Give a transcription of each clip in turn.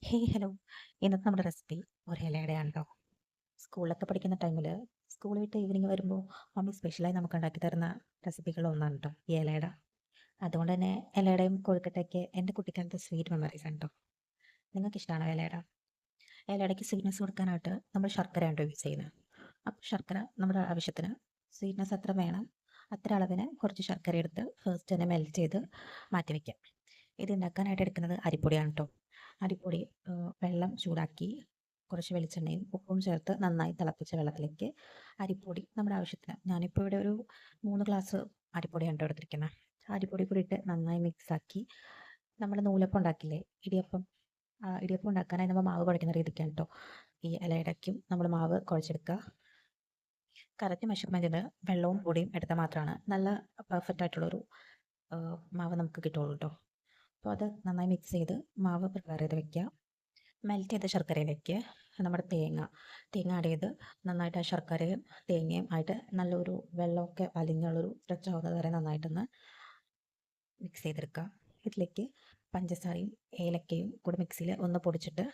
Hello. ഇന്നത്തെ നമ്മുടെ recipe ഒരു ഇലയുടെയാണ് കേട്ടോ. സ്കൂളിലൊക്കെ പഠിക്കുന്ന ടൈമിൽ സ്കൂൾ വിട്ട് ഈവനിങ് വരുമ്പോൾ മമ്മി സ്പെഷ്യലായി നമുക്ക് ഉണ്ടാക്കി തരുന്ന റെസിപ്പികളൊന്നാണ് കേട്ടോ ഈ ഇലയുടെ. അതുകൊണ്ട് തന്നെ ഇലയുടെയും കൊഴുക്കട്ടയൊക്കെ എൻ്റെ കുട്ടിക്കാലത്തെ സ്വീറ്റ് മെമ്മറീസ് ആണ് കേട്ടോ. നിങ്ങൾക്ക് ഇഷ്ടമാണോ ഇലയുടെ? ഇലയുടെക്ക് സ്വീറ്റ്നെസ് കൊടുക്കാനായിട്ട് നമ്മൾ ശർക്കരയാണ് യൂസ് ചെയ്യുന്നത്. അപ്പോൾ ശർക്കര നമ്മുടെ ആവശ്യത്തിന് സ്വീറ്റ്നെസ് എത്ര വേണം അത്ര അളവിന് കുറച്ച് ശർക്കര എടുത്ത് ഫസ്റ്റ് തന്നെ മെൽറ്റ് ചെയ്ത് മാറ്റി വയ്ക്കാം. ഇത് ഉണ്ടാക്കാനായിട്ട് എടുക്കുന്നത് അരിപ്പൊടിയാണ് കേട്ടോ. അരിപ്പൊടി വെള്ളം ചൂടാക്കി കുറച്ച് വെളിച്ചെണ്ണയും ഉപ്പും ചേർത്ത് നന്നായി തിളപ്പിച്ച വെള്ളത്തിലേക്ക് അരിപ്പൊടി നമ്മുടെ ആവശ്യത്തിന്, ഞാനിപ്പോൾ ഇവിടെ ഒരു 3 ഗ്ലാസ് അരിപ്പൊടിയാണ് കേട്ടോ എടുത്തിരിക്കുന്നത്. അരിപ്പൊടി കൂടി ഇട്ട് നന്നായി മിക്സാക്കി നമ്മൾ നൂലപ്പം ഉണ്ടാക്കില്ലേ, ഇടിയപ്പം, ഇടിയപ്പം ഉണ്ടാക്കാനായി നമ്മൾ മാവ് കുഴയ്ക്കുന്ന രീതിക്കാണ് കേട്ടോ ഈ ഇലയടയ്ക്കും നമ്മൾ മാവ് കുഴച്ചെടുക്കുക. കറക്റ്റ് മെഷർമെൻറ്റിന് വെള്ളവും പൊടിയും എടുത്താൽ മാത്രമാണ് നല്ല പെർഫെക്റ്റ് ആയിട്ടുള്ളൊരു മാവ് നമുക്ക് കിട്ടുള്ളൂ കേട്ടോ. അപ്പോൾ അത് നന്നായി മിക്സ് ചെയ്ത് മാവ് പ്രിപ്പയർ ചെയ്ത് വെക്കുക. മെൽറ്റ് ചെയ്ത ശർക്കരയിലേക്ക് നമ്മുടെ തേങ്ങ ആഡ് ചെയ്ത് നന്നായിട്ട് ആ ശർക്കരയും തേങ്ങയും ആയിട്ട് നല്ലൊരു വെള്ളമൊക്കെ അലിഞ്ഞുള്ളൊരു സ്ട്രെച്ച് ആവുന്നത് വരെ നന്നായിട്ടൊന്ന് മിക്സ് ചെയ്തെടുക്കുക. ഇതിലേക്ക് പഞ്ചസാരയും ഏലക്കയും കൂടി മിക്സിയിൽ ഒന്ന് പൊടിച്ചിട്ട്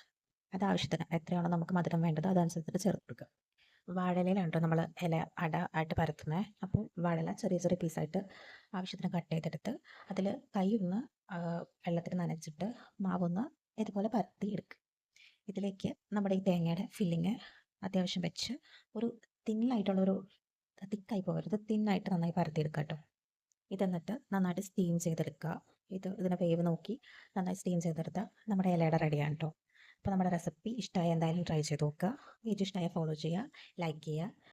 അത് ആവശ്യത്തിന് എത്രയാണോ നമുക്ക് മധുരം വേണ്ടത് അതനുസരിച്ചിട്ട് ചേർത്ത് കൊടുക്കുക. വാഴയിലാണ് കേട്ടോ നമ്മൾ ഇല അട ആയിട്ട് പരത്തുന്നത്. അപ്പോൾ വാഴയില ചെറിയ ചെറിയ പീസായിട്ട് ആവശ്യത്തിന് കട്ട് ചെയ്തെടുത്ത് അതിൽ കൈ ഒന്ന് വെള്ളത്തിൽ നനച്ചിട്ട് മാവൊന്ന് ഇതുപോലെ പരത്തി എടുക്കുക. ഇതിലേക്ക് നമ്മുടെ ഈ തേങ്ങയുടെ ഫില്ലിങ് അത്യാവശ്യം വെച്ച് ഒരു തിന്നായിട്ടുള്ളൊരു, തിക്കായി പോകരുത്, തിന്നായിട്ട് നന്നായി പരത്തിയെടുക്കുക കേട്ടോ. ഇതെന്നിട്ട് നന്നായിട്ട് സ്റ്റീം ചെയ്തെടുക്കുക. ഇതിനെ വേവ് നോക്കി നന്നായി സ്റ്റീം ചെയ്തെടുത്താൽ നമ്മുടെ ഇലയുടെ റെഡിയാണ് കേട്ടോ. അപ്പോൾ നമ്മുടെ റെസിപ്പി ഇഷ്ടമായ എന്തായാലും ട്രൈ ചെയ്ത് നോക്കുക. വീഡിയോ ഇഷ്ടമായ ഫോളോ ചെയ്യുക, ലൈക്ക് ചെയ്യുക.